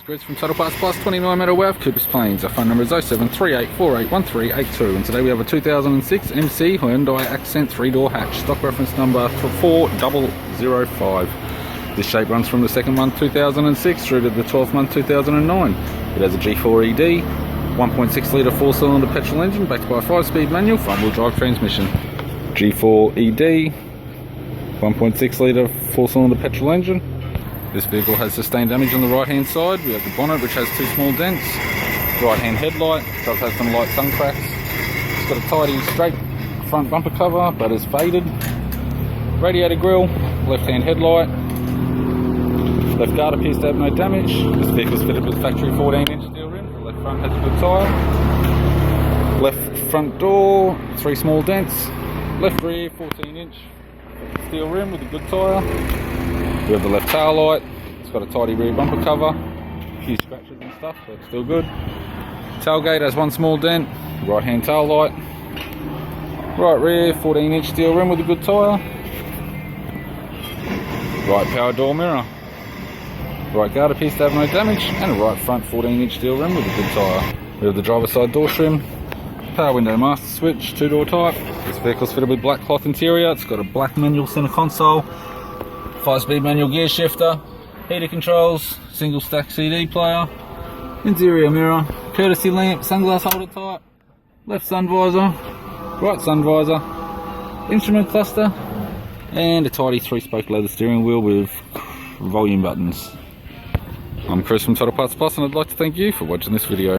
Chris from Total Parts Plus, 29 Meadow Ave, Cooper's Plains. Our phone number is 0738481382, and today we have a 2006 MC Hyundai Accent 3-door hatch, stock reference number 4005. This shape runs from the second month 2006 through to the 12th month 2009. It has a G4 ED, 1.6 litre 4-cylinder petrol engine backed by a 5-speed manual front-wheel drive transmission. G4 ED, 1.6 litre 4-cylinder petrol engine. This vehicle has sustained damage on the right hand side. We have the bonnet, which has 2 small dents. Right hand headlight, does have some light sun cracks. It's got a tidy straight front bumper cover, but is faded. Radiator grille, left hand headlight. Left guard appears to have no damage. This vehicle is fitted with a factory 14-inch steel rim. The left front has a good tyre. Left front door, 3 small dents. Left rear, 14-inch steel rim with a good tyre. We have the left tail light. It's got a tidy rear bumper cover. A few scratches and stuff, but still good. Tailgate has 1 small dent. Right hand tail light. Right rear, 14-inch steel rim with a good tyre. Right power door mirror. Right guard appears to have no damage, and a right front 14-inch steel rim with a good tyre. We have the driver's side door trim. Power window master switch, 2-door type. This vehicle is fitted with black cloth interior. It's got a black manual centre console, 5-speed manual gear shifter, heater controls, single stack CD player, interior mirror, courtesy lamp, sunglass holder type, left sun visor, right sun visor, instrument cluster, and a tidy 3-spoke leather steering wheel with volume buttons. I'm Chris from Total Parts Plus, and I'd like to thank you for watching this video.